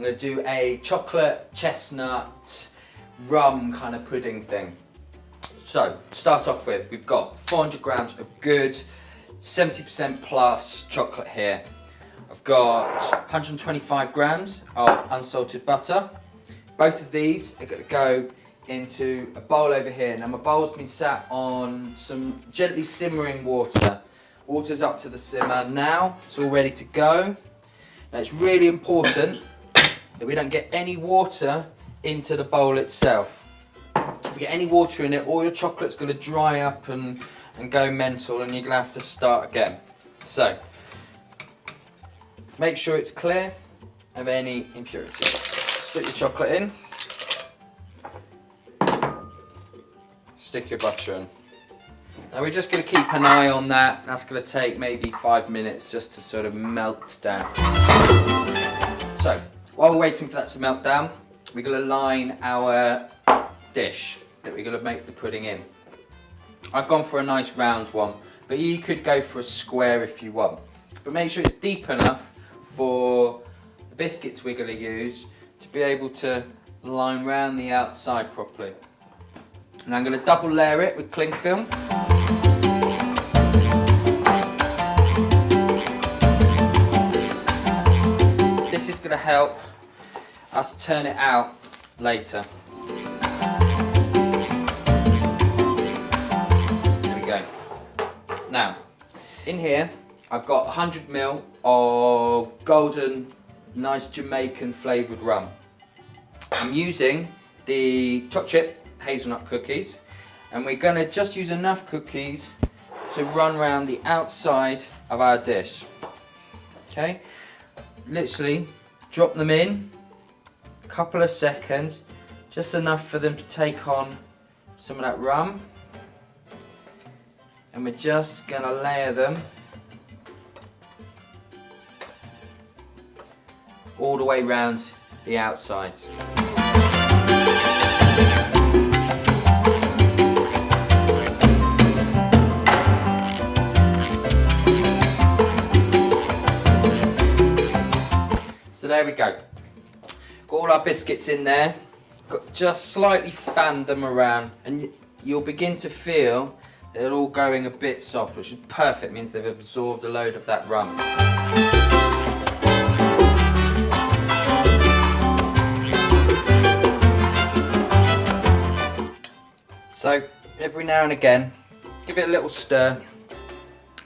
going to do a chocolate, chestnut, rum kind of pudding thing. So, to start off with, we've got 400 grams of good 70% plus chocolate here. I've got 125 grams of unsalted butter. Both of these are going to go into a bowl over here. Now my bowl's been sat on some gently simmering water. Water's up to the simmer now, it's all ready to go. Now it's really important that we don't get any water into the bowl itself. If you get any water in it, all your chocolate's going to dry up and go mental, and you're going to have to start again. So, make sure it's clear of any impurities. Stick your chocolate in. Stick your butter in. Now we're just going to keep an eye on that. That's going to take maybe 5 minutes just to sort of melt down. So, while we're waiting for that to melt down, we're going to line our dish that we're going to make the pudding in. I've gone for a nice round one, but you could go for a square if you want. But make sure it's deep enough for the biscuits we're going to use to be able to line round the outside properly. And I'm going to double layer it with cling film. This is going to help us turn it out later. There we go. Now, in here I've got 100 ml of golden, nice Jamaican flavoured rum. I'm using the chocolate chip hazelnut cookies, and we're going to just use enough cookies to run around the outside of our dish. Okay, literally drop them in, a couple of seconds, just enough for them to take on some of that rum, and we're just going to layer them all the way around the outsides. So there we go. Got all our biscuits in there. Just slightly fanned them around, and you'll begin to feel they're all going a bit soft, which is perfect. Means they've absorbed a load of that rum. So every now and again, give it a little stir.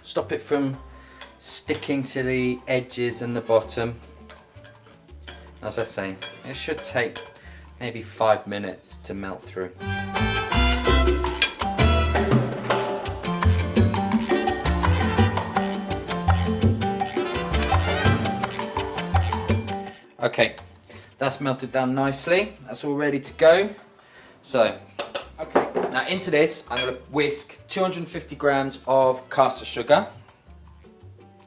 Stop it from sticking to the edges and the bottom. As I say, it should take maybe 5 minutes to melt through. Okay, that's melted down nicely. That's all ready to go. So, okay, now into this, I'm going to whisk 250 grams of caster sugar.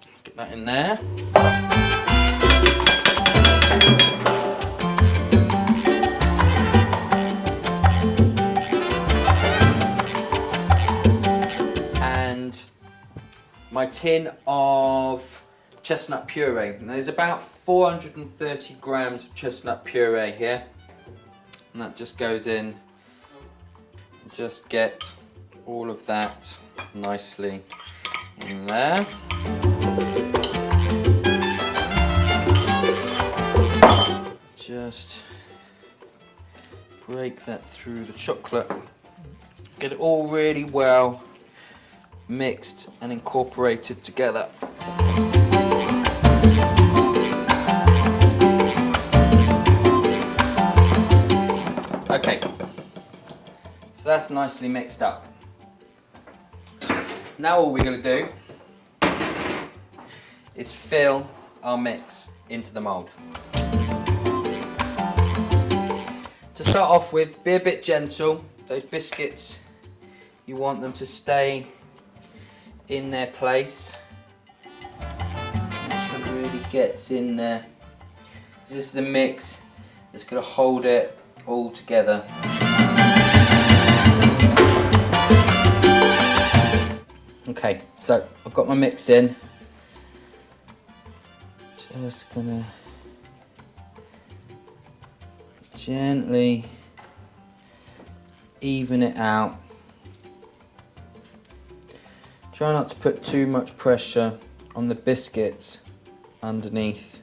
Let's get that in there. And my tin of chestnut puree. Now there's about 430 grams of chestnut puree here, and that just goes in. Just get all of that nicely in there. Just break that through the chocolate. Get it all really well mixed and incorporated together. Okay, so that's nicely mixed up. Now all we're going to do is fill our mix into the mould. To start off with, be a bit gentle. Those biscuits, you want them to stay in their place. Make sure it really gets in there. This is the mix that's going to hold it all together. Okay, so I've got my mix in. Just gonna gently even it out. Try not to put too much pressure on the biscuits underneath.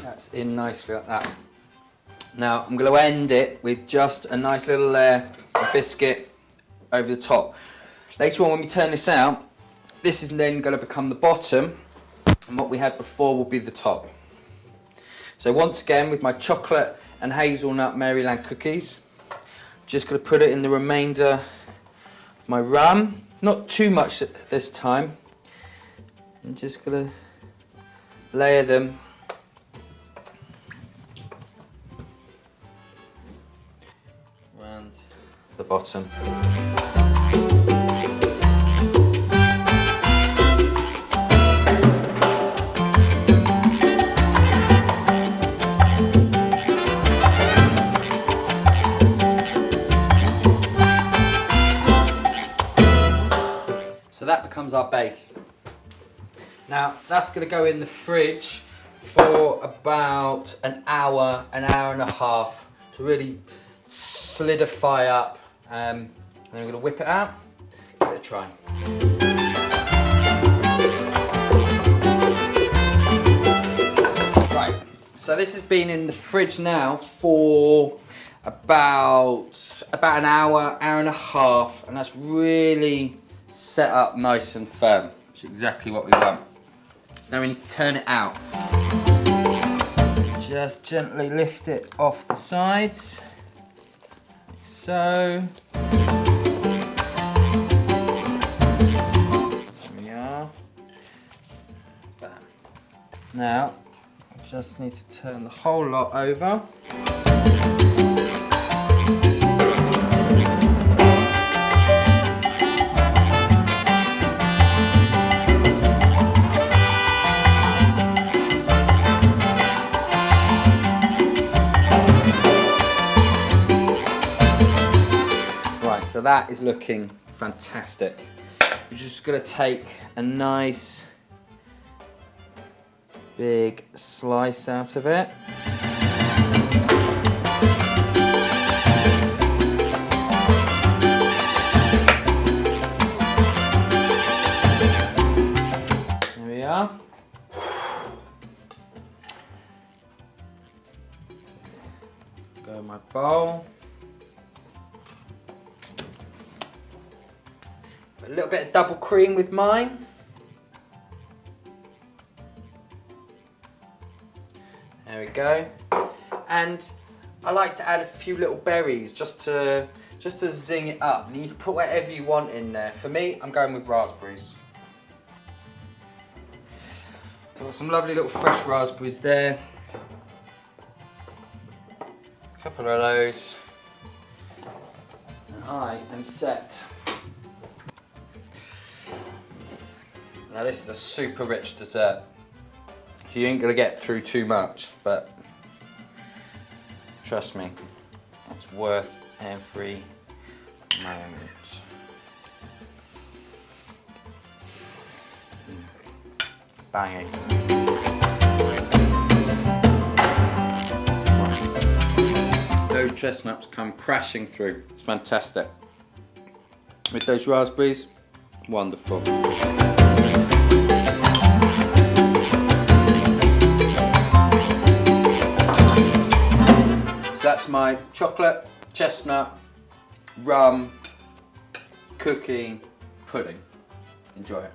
That's in nicely like that. Now I'm going to end it with just a nice little layer of biscuit over the top. Later on when we turn this out, this is then going to become the bottom, and what we had before will be the top. So once again, with my chocolate and hazelnut Maryland cookies, just going to put it in the remainder of my rum. Not too much at this time. I'm just going to layer them around the bottom. So that becomes our base. Now that's going to go in the fridge for about an hour and a half to really solidify up, and then we're going to whip it out, give it a try. Right, so this has been in the fridge now for about an hour and a half, and that's really set up nice and firm, which is exactly what we want. Now we need to turn it out. Just gently lift it off the sides, like so. There we are. Bam. Now, I just need to turn the whole lot over. So that is looking fantastic. We're just going to take a nice big slice out of it. There we are. Go in my bowl. A little bit of double cream with mine. There we go. And I like to add a few little berries just to zing it up. And you can put whatever you want in there. For me, I'm going with raspberries. So I've got some lovely little fresh raspberries there. A couple of those. And I am set. Now this is a super rich dessert, so you ain't gonna get through too much, but trust me, it's worth every moment. Banging. Those chestnuts come crashing through, it's fantastic. With those raspberries, wonderful. That's my chocolate, chestnut, rum, cookie, pudding. Enjoy it.